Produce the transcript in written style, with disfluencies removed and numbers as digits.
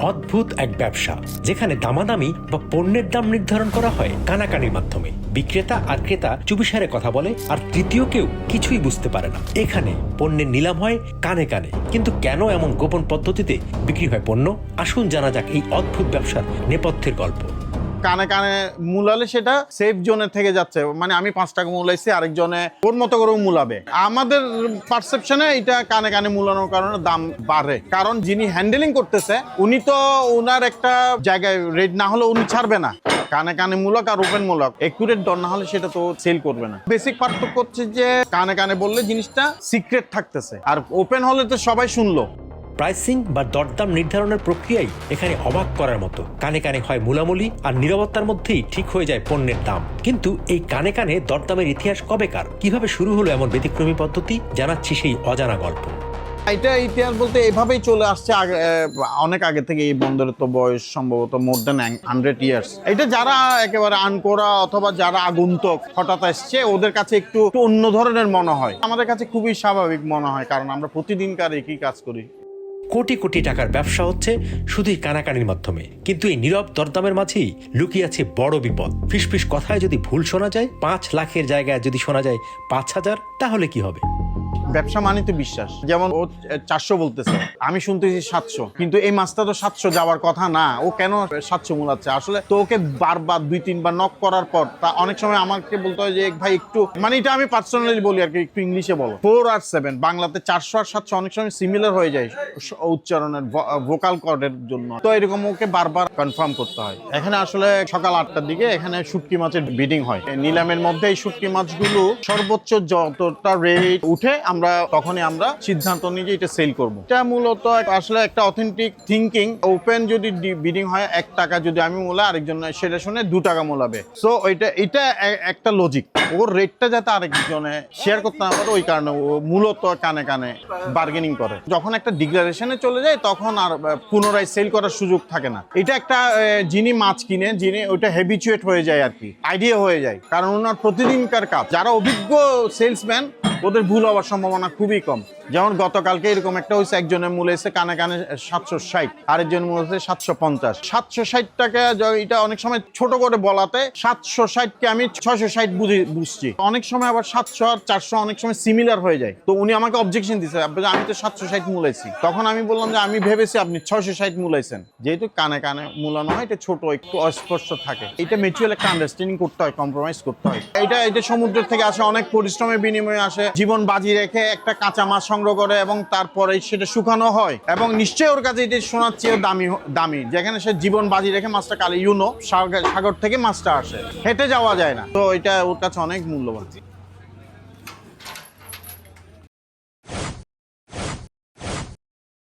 অদ্ভুত এক ব্যবসা, যেখানে দামাদামি বা পণ্যের দাম নির্ধারণ করা হয় কানাকানির মাধ্যমে। বিক্রেতা আর ক্রেতা চুপিসারে কথা বলে, আর তৃতীয় কেউ কিছুই বুঝতে পারে না। এখানে পণ্যের নিলাম হয় কানে কানে। কিন্তু কেন এমন গোপন পদ্ধতিতে বিক্রি হয় পণ্য? আসুন জানা যাক এই অদ্ভুত ব্যবসার নেপথ্যের গল্প। কানে কানে মূলালে সেটা সেফ জোনে থেকে যাচ্ছে, মানে আমি 5 টাকা মূলাইছি, আরেকজনে ওর মতো করেও মূলাবে। আমাদের পারসেপশনে এটা কানে কানে মূলানোর কারণে দাম বাড়ে, কারণ যিনি হ্যান্ডেলিং করতেছে উনি তো ওনার একটা জায়গায় রেট না হলে উনি ছাড়বে না। কানে কানে মূলক আর ওপেন মূলক একুরেট দর না হলে সেটা তো সেল করবে না। বেসিক পার্থক্য হচ্ছে যে কানে কানে বললে জিনিসটা সিক্রেট থাকতেছে, আর ওপেন হলে তো সবাই শুনলো। প্রাইসিং বা দরদাম নির্ধারণের প্রক্রিয়াই এখানে অবাক করার মতো। কানে কানে হয় মূলামূলি, আর নীরবতার মধ্যেই ঠিক হয়ে যায় পণ্যের দাম। কিন্তু এই কানে কানে দরদামের ইতিহাস কবেকার, কিভাবে শুরু হলো এমন ব্যতিক্রমী পদ্ধতি, জানাচ্ছি সেই অজানা গল্প। এটা ইতিহাস বলতে এভাবেই চলে আসছে অনেক আগে থেকে। এই বন্দরের তো বয়স সম্ভবত মোর দেন 100 ইয়ার্স। এটা যারা একেবারে আনকোরা অথবা যারা আগন্তুক হঠাৎ আসছে, ওদের কাছে একটু অন্য ধরনের মনে হয়। আমাদের কাছে খুবই স্বাভাবিক মনে হয়, কারণ আমরা প্রতিদিনকার একই কাজ করি। কোটি কোটি টাকার ব্যবসা হচ্ছে শুধুই কানাকানির মাধ্যমে। কিন্তু এই নীরব দরদামের মাঝেই লুকিয়ে আছে বড় বিপদ। ফিসফিস কথায় যদি ভুল শোনা যায়, 5 লাখের জায়গায় যদি শোনা যায় 5,000, তাহলে কি হবে? ব্যবসা মানে তো বিশ্বাস। যেমন ও 400 বলতেছে, আমি শুনতেছি 700, কিন্তু এই মাছটা তো 700 যাওয়ার কথা না। ও কেন 700 মূলাচ্ছে? আসলে তো ওকে বারবার 2-3 বার নক করার পর তা অনেক সময় আমাকে বলতে হয় যে ভাই একটু, মানে এটা আমি পার্সোনালি বলি আর কি, একটু ইংলিশে বলো। 4 আর 7 বাংলাতে 400 আর 700 অনেক সময় সিমিলার হয়ে যায় উচ্চারণের, ভোকাল কর্ডের জন্য। তো এরকম ওকে বারবার কনফার্ম করতে হয়। এখানে আসলে সকাল 8টার দিকে এখানে শুটকি মাছের বিডিং হয়। নিলামের মধ্যে এই শুটকি মাছগুলো সর্বোচ্চ যতটা রেট উঠে তখনই আমরা সিদ্ধান্ত নিই যে এটা সেল করবো। এটা মূলত আসলে একটা অথেন্টিক থিঙ্কিং। ওপেন যদি বিডিং হয় 1 টাকা যদি আমি মূলা, আরেকজন সেটা শুনে 2 টাকা মূলাবে। সো এটা একটা লজিক। ওর রেটটা যাতে আরেকজনে শেয়ার করতে না পারে, ওই কারণে ও মূলত কানে কানে বার্গেনিং করে। যখন একটা ডিক্লারেশনে চলে যায় তখন আর পুনরায় সেল করার সুযোগ থাকে না। এটা একটা যিনি মাছ কিনে, যিনি ওইটা হ্যাবিচুয়েট হয়ে যায় আর কি, আইডিয়া হয়ে যায়, কারণ ওনার প্রতিদিনকার কাজ। যারা অভিজ্ঞ সেলসম্যান ওদের ভুল হওয়ার সম্ভাবনা খুবই কম। যেমন গতকালকে এরকম একটা হয়েছে, একজনের মূল্য এসে কানে কানে 760, আরেকজন মূল্য হচ্ছে 750। 760 টাকা এটা অনেক সময় ছোট করে বলাতে 760কে আমি 660 বুঝছি। অনেক সময় আবার 700 আর 400 অনেক সময় সিমিলার হয়ে যায়। তো উনি আমাকে অবজেকশন দিচ্ছে, আমি তো 760 মূলাইছি। তখন আমি বললাম যে আমি ভেবেছি আপনি 660 মূলাইছেন। যেহেতু কানে কানে মূলানো হয়, এটা ছোট একটু অস্পষ্ট থাকে। এটা মিউচুয়াল একটা আন্ডারস্ট্যান্ডিং করতে হয়, কম্প্রোমাইজ করতে হয়। এটা সমুদ্র থেকে আসে, অনেক পরিশ্রমের বিনিময়ে আসে। জীবন বাজি রেখে একটা কাঁচা মাছ সংগ্রহ করে এবং তারপরে সেটা শুকানো হয়, এবং নিশ্চয়ই ওর কাছে এটা শোনার চেয়েও দামি, যেখানে সে জীবন বাজি রেখে মাছটা সাগর থেকে মাছটা আসে, হেঁটে যাওয়া যায় না। তো এটা ওর কাছে অনেক মূল্যবান।